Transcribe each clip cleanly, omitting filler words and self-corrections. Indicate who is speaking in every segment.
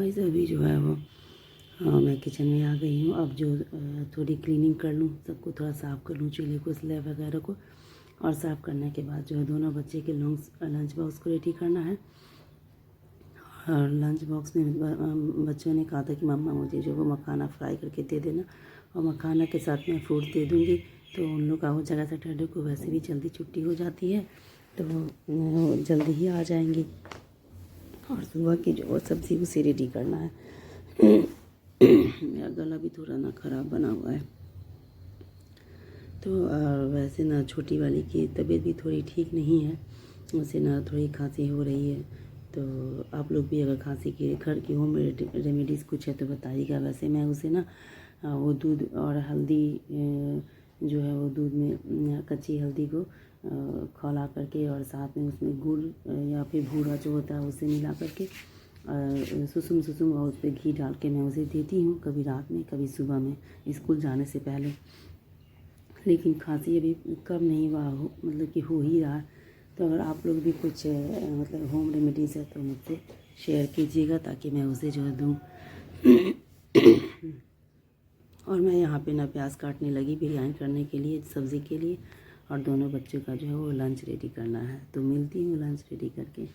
Speaker 1: Guys अभी जो है वो मैं किचन में आ गई हूँ। अब जो थोड़ी क्लीनिंग कर लूँ, सबको थोड़ा साफ़ कर लूँ, चूल्हे को, स्लैब वगैरह को। और साफ़ करने के बाद जो है दोनों बच्चे के लंच बॉक्स को रेडी करना है। और लंच बॉक्स में बच्चों ने कहा था कि मम्मा मुझे जो वो मखाना फ्राई करके दे देना, और मखाना के साथ मैं फ्रूट दे दूँगी। तो उन लोग का हो जाएगा। सैटरडे को वैसे भी जल्दी छुट्टी हो जाती है, तो वो जल्दी ही आ जाएंगी। और सुबह की जो सब्ज़ी उसे रेडी करना है। मेरा गला भी थोड़ा ना ख़राब बना हुआ है, तो वैसे ना छोटी वाली की तबीयत भी थोड़ी ठीक नहीं है, उसे ना थोड़ी खांसी हो रही है। तो आप लोग भी अगर खांसी के घर की होम रेमेडीज़ कुछ है तो बताइएगा। वैसे मैं उसे ना वो दूध और हल्दी जो है वो दूध में कच्ची हल्दी को खौला करके और साथ में उसमें गुड़ या फिर भूरा जो होता है उसे मिला करके सुसुम और उस पर घी डाल के मैं उसे देती हूँ, कभी रात में कभी सुबह में स्कूल जाने से पहले। लेकिन खांसी अभी कम नहीं हुआ हो, मतलब कि हो ही रहा। तो अगर आप लोग भी कुछ मतलब होम रेमेडीज़ है तो मुझसे शेयर कीजिएगा, ताकि मैं उसे जो है दूँ। और मैं यहाँ पे ना प्याज काटने लगी बिरयानी करने के लिए, सब्ज़ी के लिए। और दोनों बच्चों का जो है वो लंच रेडी करना है, तो मिलती हूँ लंच रेडी करके।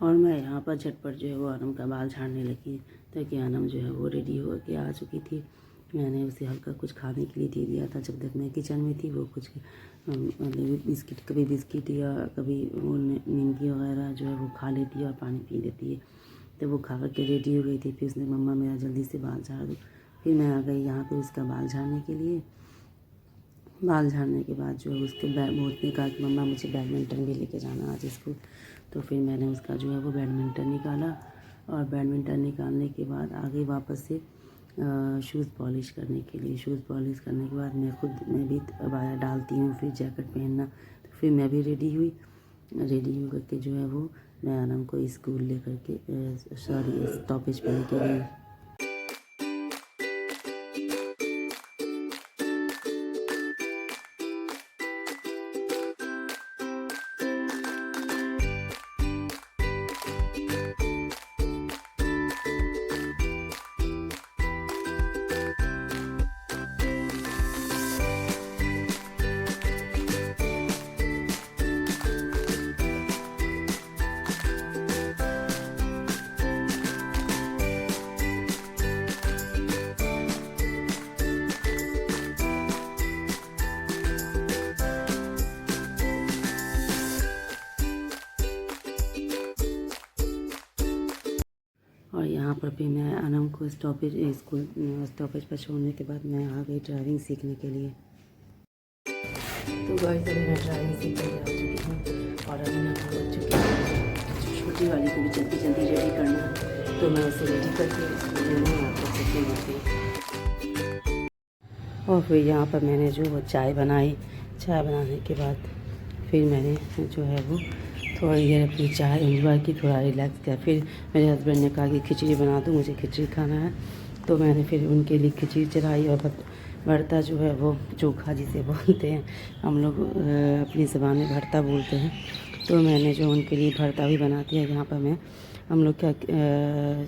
Speaker 1: और मैं यहाँ पर झटपट जो है वो अनम का बाल झाड़ने लगी, ताकि अनम जो है वो रेडी हो के आ चुकी थी। मैंने उसे हल्का कुछ खाने के लिए दे दिया था जब तक मैं किचन में थी। वो कुछ मतलब बिस्किट, कभी बिस्किट या कभी वो निमकी वगैरह जो है वो खा लेती है और पानी पी लेती है। तो वो खा करके रेडी हो गई थी। फिर उसने मम्मा मेरा जल्दी से बाल झाड़ दो। फिर मैं आ गई यहाँ पर उसका बाल झाड़ने के लिए। बाल झाड़ने के बाद जो है उसके उसने कहा कि मम्मा मुझे बैडमिंटन भी लेके जाना आज स्कूल। तो फिर मैंने उसका जो है वो बैडमिंटन निकाला, और बैडमिंटन निकालने के बाद आ गई वापस से शूज़ पॉलिश करने के लिए। शूज़ पॉलिश करने के बाद मैं भी अबाया डालती हूँ, फिर जैकेट पहनना। तो फिर मैं भी रेडी हुई। रेडी हो करके जो है वो मैं आनम को स्कूल ले करके स्टॉपेज पे लेके गई। और यहाँ पर फिर मैं अनम को स्कूल स्टॉपेज पर छोड़ने के बाद मैं आ गई ड्राइविंग सीखने के लिए। तो गाइस अभी मैं ड्राइविंग सीख कर आ चुकी हूँ और अभी मैं पहुँच चुकी हूँ। छोटी वाली को भी जल्दी जल्दी रेडी करना है, तो मैं उसे रेडी करके स्कूल में आपको सीखने होती। और फिर यहाँ पर मैंने जो चाय बनाई, चाय बनाने के बाद फिर मैंने जो है वो थोड़ी देर अपनी चाय एंजॉय की, थोड़ा रिलैक्स किया। फिर मेरे हस्बैंड ने कहा कि खिचड़ी बना दूँ, मुझे खिचड़ी खाना है, तो मैंने फिर उनके लिए खिचड़ी चढ़ाई। और भरता जो है वो चोखा जिसे बोलते हैं, हम लोग अपनी ज़बान में भरता बोलते हैं, तो मैंने जो उनके लिए भरता भी बना दिया। यहाँ पर मैं हम लोग क्या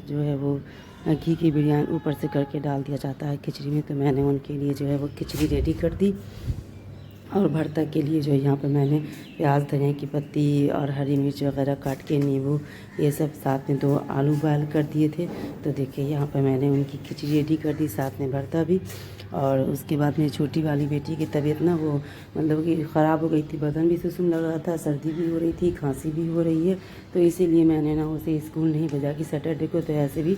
Speaker 1: जो है वो घी की बिरयानी ऊपर से करके डाल दिया जाता है खिचड़ी में, तो मैंने उनके लिए जो है वो खिचड़ी रेडी कर दी। और भरता के लिए जो यहाँ पर मैंने प्याज, धनिया की पत्ती और हरी मिर्च वगैरह काट के, नींबू ये सब, साथ में 2 आलू बॉयल कर दिए थे। तो देखिए यहाँ पर मैंने उनकी खिचड़ी रेडी कर दी, साथ में भरता भी। और उसके बाद मेरी छोटी वाली बेटी की तबीयत ना वो मतलब कि ख़राब हो गई थी, बदन भी सुसुम लग रहा था, सर्दी भी हो रही थी, खांसी भी हो रही है, तो इसीलिए मैंने ना उसे स्कूल नहीं भेजा कि सैटरडे को तो ऐसे भी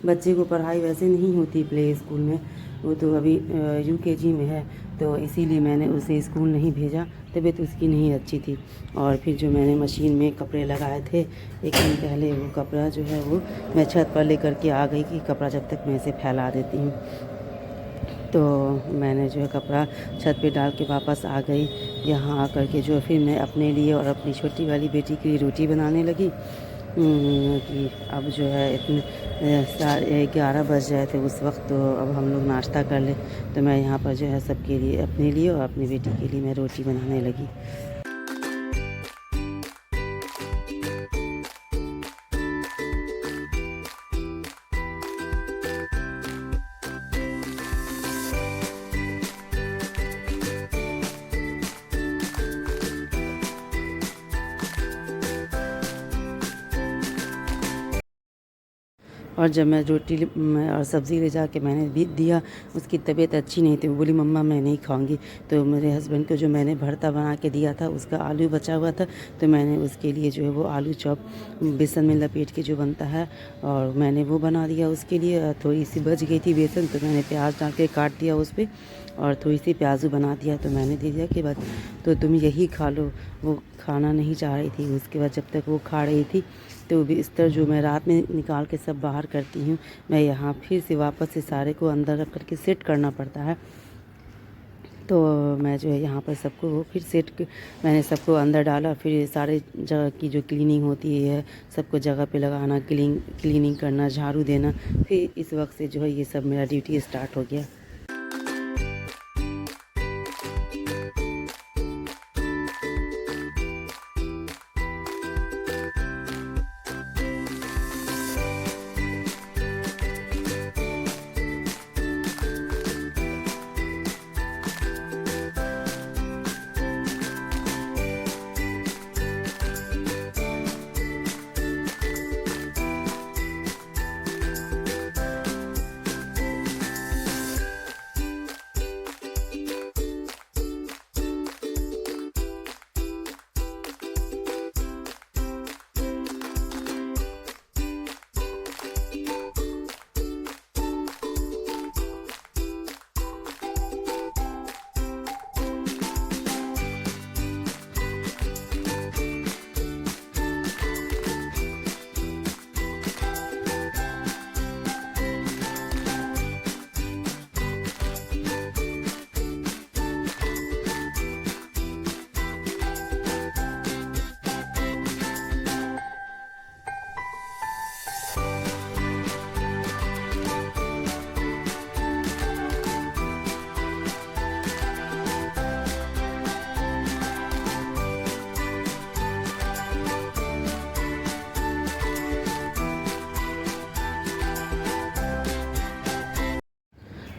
Speaker 1: बच्चे को पढ़ाई वैसे नहीं होती प्ले स्कूल में, वो तो अभी UKG में है, तो इसीलिए मैंने उसे स्कूल नहीं भेजा, तबीयत उसकी नहीं अच्छी थी। और फिर जो मैंने मशीन में कपड़े लगाए थे एक दिन पहले, वो कपड़ा जो है वो मैं छत पर लेकर के आ गई कि कपड़ा जब तक मैं इसे फैला देती हूँ। तो मैंने जो है कपड़ा छत पे डाल के वापस आ गई। यहाँ आकर के जो फिर मैं अपने लिए और अपनी छोटी वाली बेटी के लिए रोटी बनाने लगी कि अब जो है इतने 11 बज जाए थे उस वक्त, तो अब हम लोग नाश्ता कर लें। तो मैं यहाँ पर जो है सबके लिए, अपने लिए और अपनी बेटी के लिए मैं रोटी बनाने लगी। और जब मैं रोटी और सब्ज़ी ले जाके मैंने भी दिया, उसकी तबीयत अच्छी नहीं थी, वो बोली मम्मा मैं नहीं खाऊंगी। तो मेरे हस्बैंड को जो मैंने भरता बना के दिया था उसका आलू बचा हुआ था, तो मैंने उसके लिए जो है वो आलू चॉप बेसन में लपेट के जो बनता है, और मैंने वो बना दिया उसके लिए। थोड़ी सी बच गई थी बेसन, तो मैंने प्याज डाल के काट दिया उस पर और थोड़ी सी प्याजू बना दिया, तो मैंने दे दिया कि बस तो तुम यही खा लो। वो खाना नहीं चाह रही थी। उसके बाद जब तक वो खा रही थी, तो बिस्तर जो मैं रात में निकाल के सब बाहर करती हूँ, मैं यहाँ फिर से वापस से सारे को अंदर रख करके सेट करना पड़ता है। तो मैं जो है यहाँ पर सबको फिर मैंने सबको अंदर डाला। फिर सारे जगह की जो क्लीनिंग होती है, सबको जगह पे लगाना, क्लीनिंग करना, झाड़ू देना, फिर इस वक्त से जो है ये सब मेरा ड्यूटी स्टार्ट हो गया।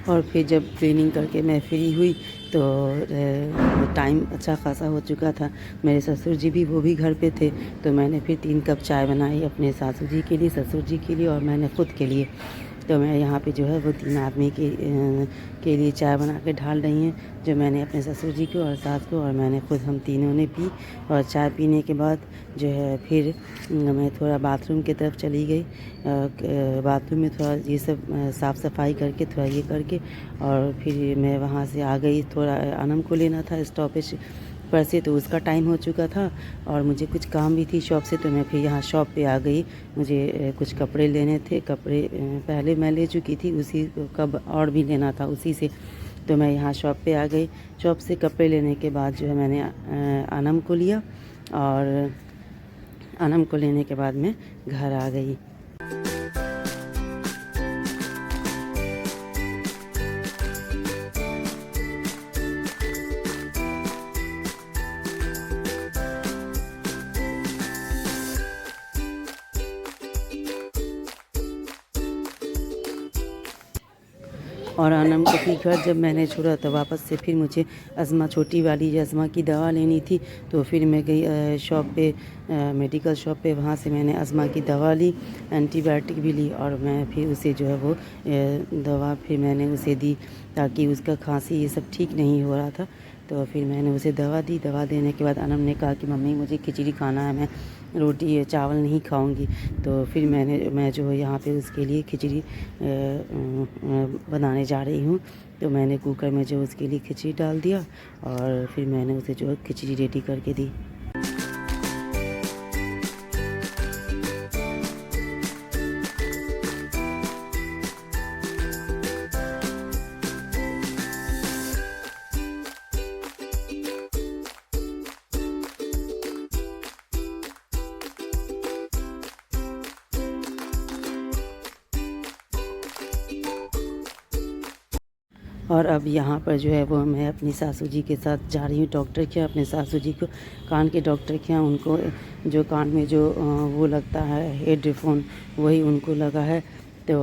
Speaker 1: और फिर जब क्लीनिंग करके मैं फ्री हुई तो टाइम अच्छा खासा हो चुका था। मेरे ससुर जी भी वो भी घर पे थे, तो मैंने फिर 3 कप चाय बनाई अपने सासू जी के लिए, ससुर जी के लिए और मैंने ख़ुद के लिए। तो मैं यहाँ पे जो है वो 3 आदमी के लिए चाय बना के ढाल रही हैं, जो मैंने अपने ससुर जी को और सास को और मैंने खुद हम तीनों ने पी। और चाय पीने के बाद जो है फिर मैं थोड़ा बाथरूम की तरफ चली गई। बाथरूम में थोड़ा ये सब साफ़ सफाई करके थोड़ा ये करके और फिर मैं वहाँ से आ गई। थोड़ा अनम को लेना था स्टॉपेज पर से, तो उसका टाइम हो चुका था और मुझे कुछ काम भी थी शॉप से, तो मैं फिर यहाँ शॉप पे आ गई। मुझे कुछ कपड़े लेने थे। कपड़े पहले मैं ले चुकी थी, उसी कब और भी लेना था उसी से, तो मैं यहाँ शॉप पे आ गई। शॉप से कपड़े लेने के बाद जो है मैंने अनम को लिया और अनम को लेने के बाद मैं घर आ गई। और अनम को फिर घर जब मैंने छोड़ा तो वापस से फिर मुझे अज़मा छोटी वाली अज़मा की दवा लेनी थी, तो फिर मैं गई शॉप पे, मेडिकल शॉप पे। वहाँ से मैंने अज़मा की दवा ली, एंटीबायोटिक भी ली और मैं फिर उसे जो है वो दवा फिर मैंने उसे दी, ताकि उसका खांसी ये सब ठीक नहीं हो रहा था। तो फिर मैंने उसे दवा दी। दवा देने के बाद अनम ने कहा कि मम्मी मुझे खिचड़ी खाना है, मैं रोटी चावल नहीं खाऊंगी। तो फिर मैं जो यहाँ पे उसके लिए खिचड़ी बनाने जा रही हूँ। तो मैंने कुकर में जो उसके लिए खिचड़ी डाल दिया और फिर मैंने उसे जो खिचड़ी रेडी करके दी। और अब यहाँ पर जो है वो मैं अपनी सासू जी के साथ जा रही हूँ डॉक्टर के यहाँ। अपने सासू जी को कान के डॉक्टर के यहाँ, उनको जो कान में जो वो लगता है हेडफोन, वही उनको लगा है। तो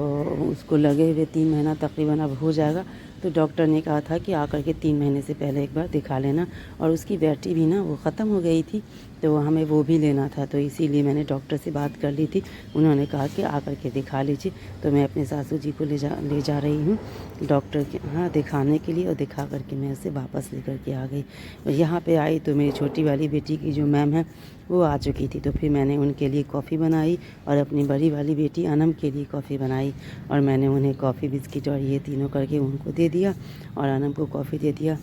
Speaker 1: उसको लगे हुए 3 महीना तकरीबन अब हो जाएगा। तो डॉक्टर ने कहा था कि आकर के 3 महीने से पहले एक बार दिखा लेना। और उसकी बैटरी भी ना वो ख़त्म हो गई थी, तो हमें वो भी लेना था। तो इसीलिए मैंने डॉक्टर से बात कर ली थी, उन्होंने कहा कि आकर के दिखा लीजिए। तो मैं अपने सासू जी को ले जा रही हूँ डॉक्टर के यहाँ दिखाने के लिए, और दिखा करके मैं उसे वापस लेकर के आ गई। और यहाँ पे आई तो मेरी छोटी वाली बेटी की जो मैम है वो आ चुकी थी। तो फिर मैंने उनके लिए कॉफ़ी बनाई और अपनी बड़ी वाली बेटी अनम के लिए कॉफ़ी बनाई, और मैंने उन्हें कॉफ़ी बिस्किट और ये तीनों करके उनको दे दिया और अनम को कॉफ़ी दे दिया।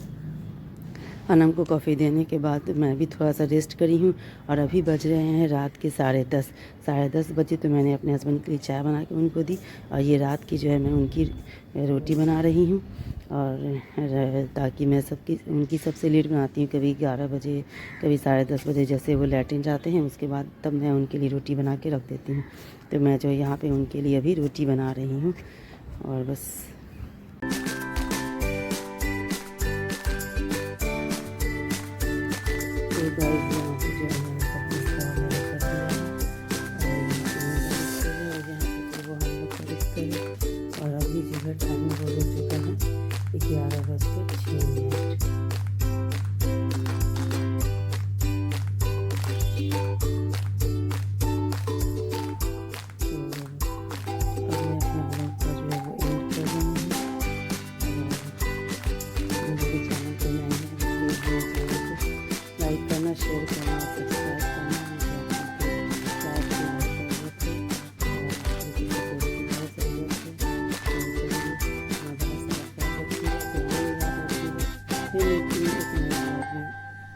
Speaker 1: अनम को कॉफ़ी देने के बाद मैं भी थोड़ा सा रेस्ट करी हूँ। और अभी बज रहे हैं रात के 10:30, 10:30 बजे। तो मैंने अपने हस्बैंड के लिए चाय बना के उनको दी, और ये रात की जो है मैं उनकी रोटी बना रही हूँ। और ताकि मैं उनकी सबसे लेट बनाती हूँ, कभी 11 बजे, कभी 10:30 बजे, जैसे वो लैट्रिन जाते हैं उसके बाद तब मैं उनके लिए रोटी बना के रख देती हूँ। तो मैं जो यहाँ पे उनके लिए अभी रोटी बना रही हूँ और बस। और अभी जो है टाइम हो चुका है 11:06। लाइक करना, शेयर करना, सब्सक्राइब करना,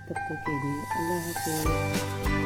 Speaker 1: तब तक के लिए अल्लाह हाफ़िज़।